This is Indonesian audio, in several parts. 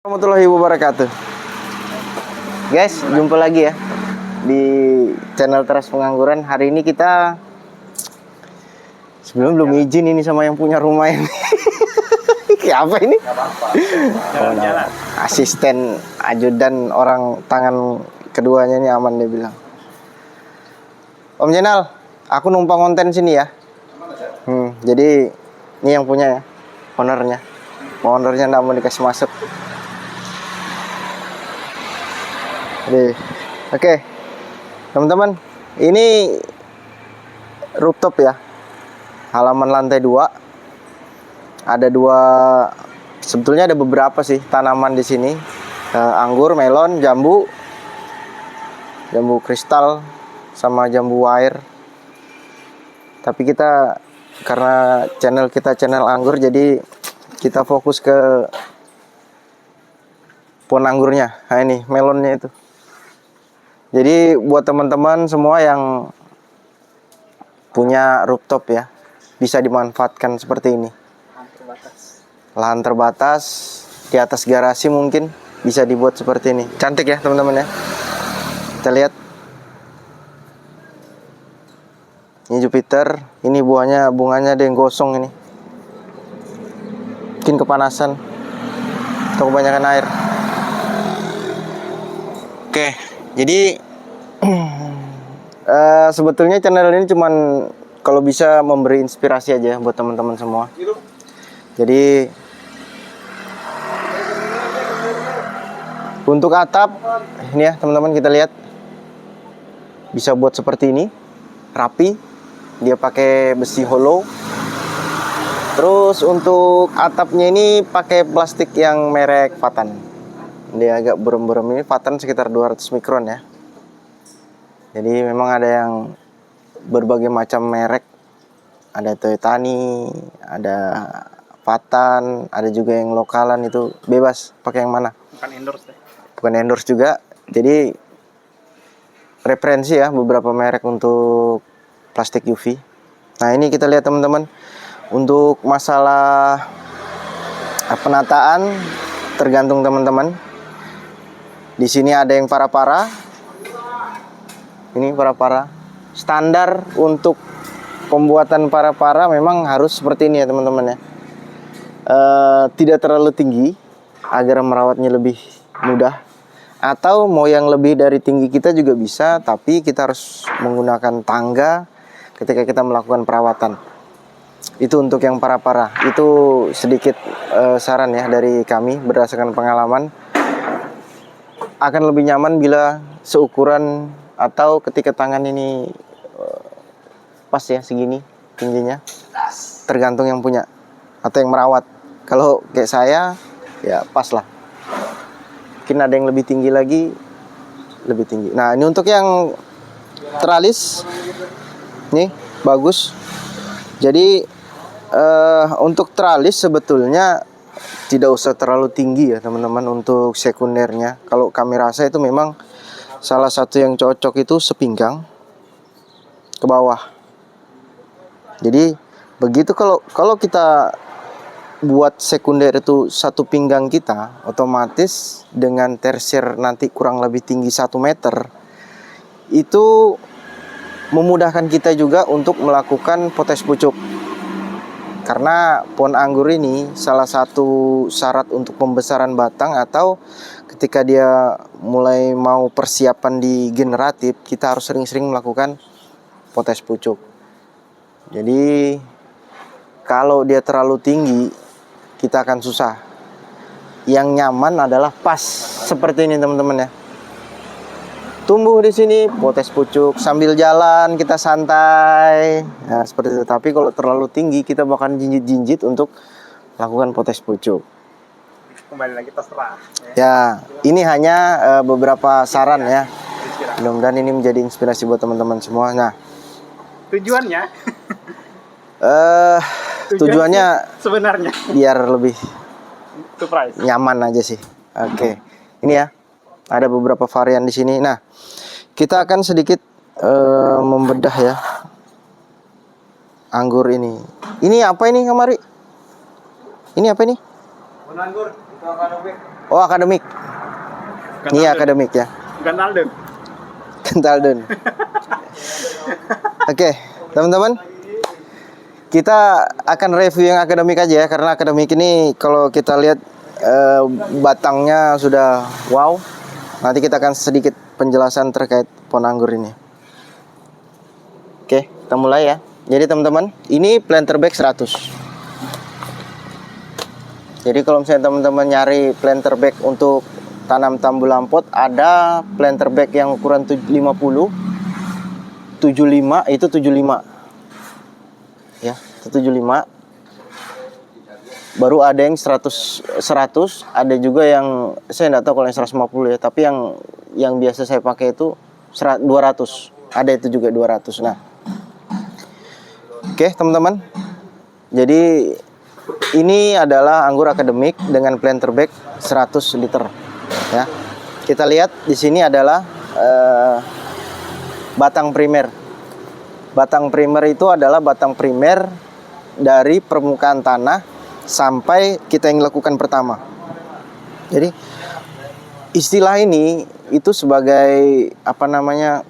Warahmatullahi wabarakatuh. Guys, jumpa lagi ya di channel Teras Pengangguran. Hari ini kita sebelum belum izin ini sama yang punya rumah ini. Kayak apa ini? Jalan-jalan. Asisten ajudan orang tangan keduanya ini aman, dia bilang. Om Jenal, aku numpang konten sini ya. Jadi ini yang punya ya, ownernya. Ownernya nggak mau dikasih masuk. Oke, teman-teman, ini rooftop ya, halaman lantai 2. Ada sebetulnya ada beberapa sih tanaman di sini, anggur, melon, jambu kristal, sama jambu air. Tapi kita karena channel kita channel anggur, jadi kita fokus ke pohon anggurnya. Nah ini melonnya itu. Jadi buat teman-teman semua yang punya rooftop ya, bisa dimanfaatkan seperti ini. Lahan terbatas di atas garasi mungkin bisa dibuat seperti ini. Cantik ya teman-teman ya. Kita lihat. Ini Jupiter, ini bunganya ada yang gosong ini. Mungkin kepanasan atau kebanyakan air. Oke, jadi sebetulnya channel ini cuman kalau bisa memberi inspirasi aja buat teman-teman semua. Jadi untuk atap ini ya teman-teman, kita lihat bisa buat seperti ini, rapi. Dia pakai besi hollow. Terus untuk atapnya ini pakai plastik yang merek Vatan. Dia agak berem-berem ini, Vatan sekitar 200 mikron ya. Jadi memang ada yang berbagai macam merek. Ada Toyotani, ada Vatan, ada juga yang lokalan, itu bebas pakai yang mana. Bukan endorse deh. Bukan endorse juga. Jadi referensi ya beberapa merek untuk plastik UV. Nah, ini kita lihat teman-teman. Untuk masalah penataan tergantung teman-teman. Di sini ada yang para-para. Ini para-para. Standar untuk pembuatan para-para memang harus seperti ini ya teman-teman ya. Tidak terlalu tinggi agar merawatnya lebih mudah. Atau mau yang lebih dari tinggi kita juga bisa, tapi kita harus menggunakan tangga ketika kita melakukan perawatan. Itu untuk yang para-para. Itu sedikit saran ya dari kami berdasarkan pengalaman. Akan lebih nyaman bila seukuran atau ketika tangan ini pas ya segini tingginya. Tergantung yang punya atau yang merawat. Kalau kayak saya ya pas lah. Mungkin ada yang lebih tinggi lagi, lebih tinggi. Nah, ini untuk yang teralis. Nih, bagus. Jadi untuk teralis sebetulnya tidak usah terlalu tinggi ya teman-teman untuk sekundernya. Kalau kami rasa itu memang salah satu yang cocok itu sepinggang ke bawah. Jadi begitu kalau kita buat sekunder itu satu pinggang kita, otomatis dengan tersier nanti kurang lebih tinggi 1 meter, itu memudahkan kita juga untuk melakukan potes pucuk. Karena pohon anggur ini salah satu syarat untuk pembesaran batang atau ketika dia mulai mau persiapan di generatif, kita harus sering-sering melakukan potes pucuk. Jadi kalau dia terlalu tinggi, kita akan susah. Yang nyaman adalah pas seperti ini teman-teman ya. Tumbuh di sini, potes pucuk sambil jalan kita santai. Nah, seperti itu. Tapi kalau terlalu tinggi kita bakal jinjit-jinjit untuk lakukan potes pucuk. Kembali lagi terserah. Ya, ini hanya beberapa saran ya. Mudah-mudahan ini menjadi inspirasi buat teman-teman semua. Nah, Tujuannya tujuannya sebenarnya biar lebih surprise. nyaman aja sih. Oke. Ini ya. Ada beberapa varian di sini. Nah, kita akan sedikit membedah ya anggur ini. Ini apa ini, Kamari? Ini apa ini? Anggur, itu akan Oh, akademik. Ini akademik ya. Ganalden. Kentalden. Oke, teman-teman. Kita akan review yang akademik aja ya, karena akademik ini kalau kita lihat batangnya sudah wow. Nanti kita akan sedikit penjelasan terkait pohon anggur ini. Oke, kita mulai ya. Jadi teman-teman, ini planter bag 100. Jadi kalau misalnya teman-teman nyari planter bag untuk tanam tambu lampot, ada planter bag yang ukuran 50, 75, itu 75. Ya, itu 75. Baru ada yang 100, ada juga yang saya enggak tahu kalau yang 150 ya, tapi yang biasa saya pakai itu 200. Ada itu juga 200. Nah. Oke, teman-teman. Jadi ini adalah anggur akademik dengan planter bag 100 liter. Ya. Kita lihat di sini adalah batang primer. Batang primer itu adalah batang primer dari permukaan tanah sampai kita yang lakukan pertama. Jadi istilah ini itu sebagai apa namanya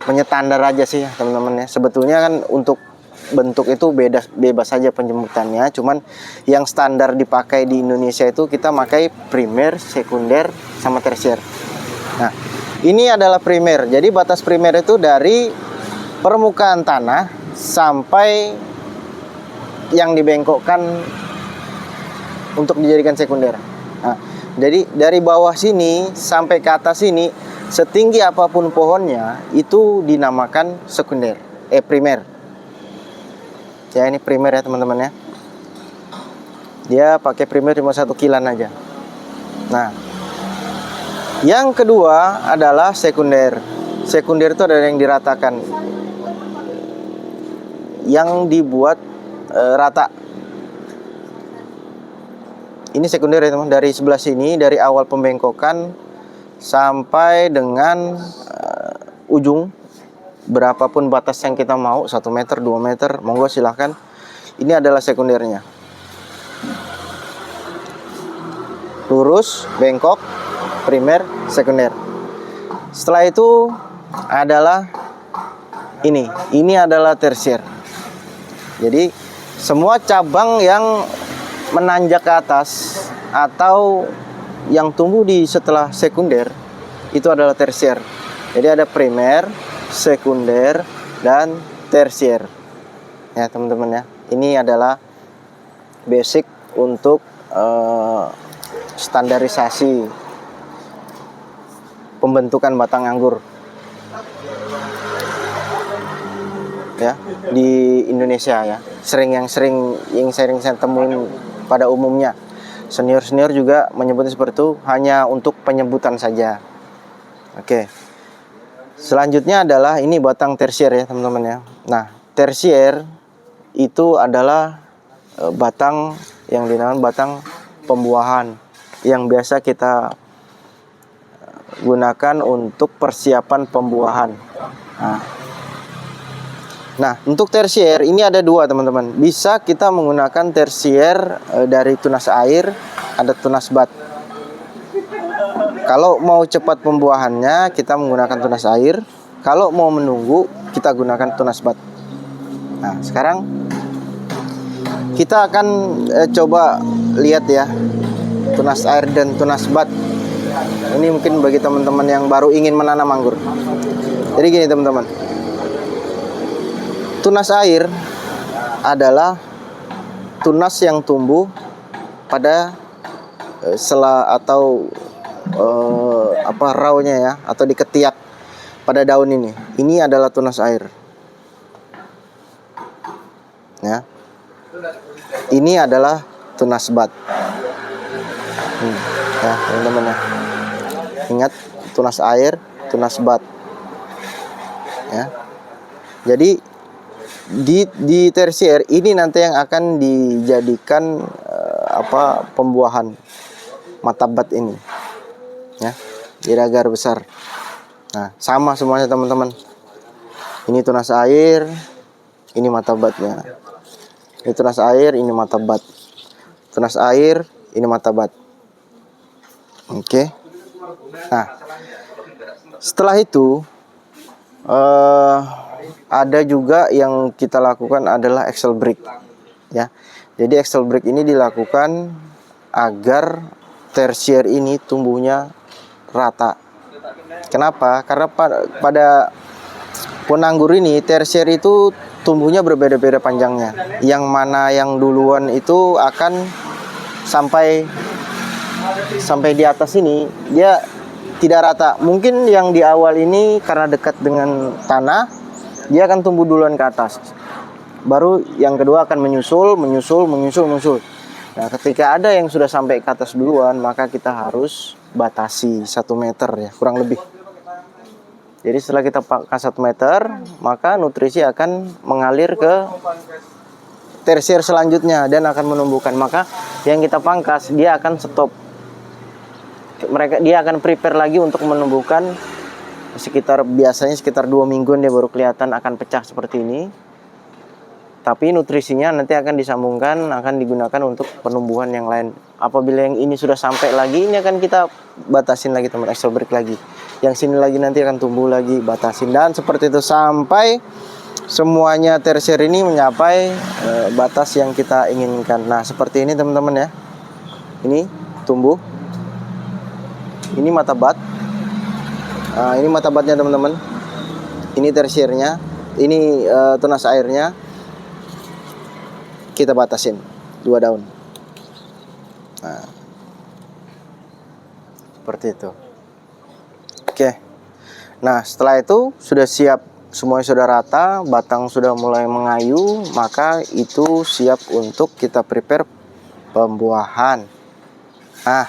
penyetandar aja sih teman-teman ya. Sebetulnya kan untuk bentuk itu bebas saja penyebutannya. Cuman yang standar dipakai di Indonesia itu kita pakai primer, sekunder, sama tersier. Nah, ini adalah primer. Jadi batas primer itu dari permukaan tanah sampai yang dibengkokkan untuk dijadikan sekunder. Nah, jadi dari bawah sini sampai ke atas sini, setinggi apapun pohonnya itu dinamakan sekunder, primer. Ya, ini primer ya teman-teman ya. Dia pakai primer cuma 1 kilan aja. Nah, yang kedua adalah sekunder. Sekunder itu ada yang diratakan, yang dibuat rata. Ini sekunder ya teman, dari sebelah sini, dari awal pembengkokan sampai dengan ujung, berapapun batas yang kita mau, 1 meter, 2 meter, monggo silahkan. Ini adalah sekundernya. Lurus, bengkok, primer, sekunder. Setelah itu adalah ini adalah tersier. Jadi semua cabang yang menanjak ke atas atau yang tumbuh di setelah sekunder itu adalah tersier. Jadi ada primer, sekunder, dan tersier. Ya teman-teman ya. Ini adalah basic untuk standarisasi pembentukan batang anggur ya di Indonesia ya. Yang sering saya temuin pada umumnya. Senior juga menyebutnya seperti itu, hanya untuk penyebutan saja. Oke. Selanjutnya adalah ini batang tersier ya teman-teman ya. Nah, tersier itu adalah batang yang dinamakan batang pembuahan, yang biasa kita gunakan untuk persiapan pembuahan. Nah, untuk tersier ini ada 2 teman-teman. Bisa kita menggunakan tersier dari tunas air, ada tunas bat. Kalau mau cepat pembuahannya kita menggunakan tunas air. Kalau mau menunggu kita gunakan tunas bat. Nah, sekarang kita akan coba lihat ya tunas air dan tunas bat. Ini mungkin bagi teman-teman yang baru ingin menanam anggur. Jadi gini teman-teman, tunas air adalah tunas yang tumbuh pada sela atau raunya ya, atau di ketiak pada daun ini. Ini adalah tunas air. Ya. Ini adalah tunas bat. Ya, teman-teman ya. Ingat, tunas air, tunas bat. Ya. Jadi di tersier ini nanti yang akan dijadikan pembuahan mata bat ini. Ya, di agar besar. Nah, sama semuanya teman-teman. Ini tunas air, ini mata batnya. Ini tunas air, ini mata bat. Tunas air, Ini mata bat. Oke. Nah, setelah itu ada juga yang kita lakukan adalah axle brake ya. Jadi axle brake ini dilakukan agar tersier ini tumbuhnya rata. Kenapa? Karena pada pohon anggur ini tersier itu tumbuhnya berbeda-beda panjangnya. Yang mana yang duluan itu akan sampai di atas ini dia tidak rata. Mungkin yang di awal ini karena dekat dengan tanah, dia akan tumbuh duluan ke atas. Baru yang kedua akan menyusul. Nah, ketika ada yang sudah sampai ke atas duluan, maka kita harus batasi 1 meter ya, kurang lebih. Jadi setelah kita pangkas 1 meter, maka nutrisi akan mengalir ke tersier selanjutnya dan akan menumbuhkan. Maka yang kita pangkas dia akan stop. Dia akan prepare lagi untuk menumbuhkan biasanya sekitar 2 mingguan dia baru kelihatan akan pecah seperti ini. Tapi nutrisinya nanti akan disambungkan, akan digunakan untuk penumbuhan yang lain. Apabila yang ini sudah sampai lagi, ini akan kita batasin lagi teman, axle brake lagi. Yang sini lagi nanti akan tumbuh lagi, batasin, dan seperti itu sampai semuanya tersier ini mencapai batas yang kita inginkan. Nah, seperti ini teman-teman ya. Ini tumbuh. Ini mata bat. Ini mata batnya teman-teman. Ini tersiernya. Ini tunas airnya. Kita batasin 2 daun. Nah, seperti itu. Oke. Nah, setelah itu sudah siap, semuanya sudah rata, batang sudah mulai mengayu, maka itu siap untuk kita prepare pembuahan. Nah,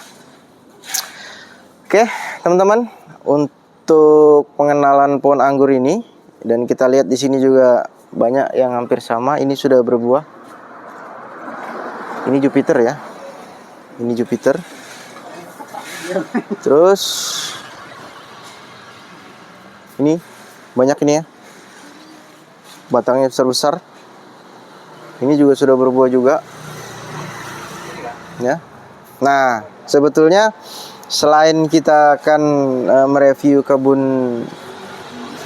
oke, teman-teman, untuk pengenalan pohon anggur ini, dan kita lihat di sini juga banyak yang hampir sama. Ini sudah berbuah. Ini Jupiter ya. Ini Jupiter. Terus ini banyak ini ya. Batangnya besar-besar. Ini juga sudah berbuah juga. Ya. Nah, sebetulnya selain kita akan mereview kebun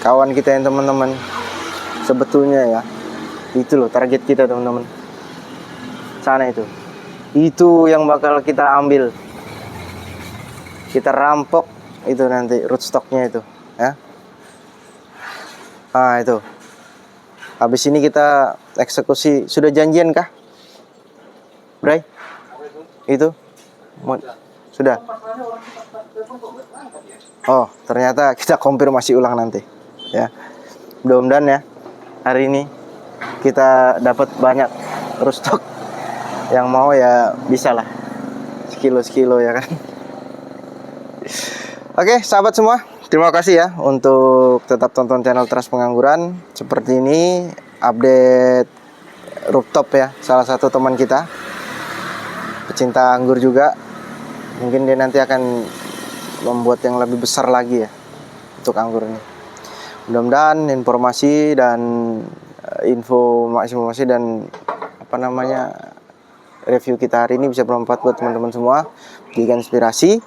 kawan kita yang teman-teman, sebetulnya ya, itu loh target kita teman-teman. Sana itu yang bakal kita ambil, kita rampok itu nanti rootstocknya itu ya. Nah itu, habis ini kita eksekusi. Sudah janjian kah, Bray? Itu sudah. Oh, ternyata kita konfirmasi ulang nanti ya. Mudah-mudahan ya hari ini kita dapat banyak rootstock. Yang mau ya bisa lah, sekilo ya kan. Oke sahabat semua, terima kasih ya untuk tetap tonton channel Teras Pengangguran. Seperti ini update rooftop ya, salah satu teman kita pecinta anggur juga. Mungkin dia nanti akan membuat yang lebih besar lagi ya untuk anggur ini. Mudah-mudahan informasi dan informasi dan review kita hari ini bisa bermanfaat buat teman-teman semua, jadikan inspirasi.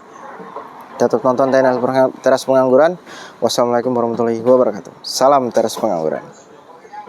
Tetap nonton channel Teras Pengangguran. Wassalamualaikum warahmatullahi wabarakatuh. Salam Teras Pengangguran.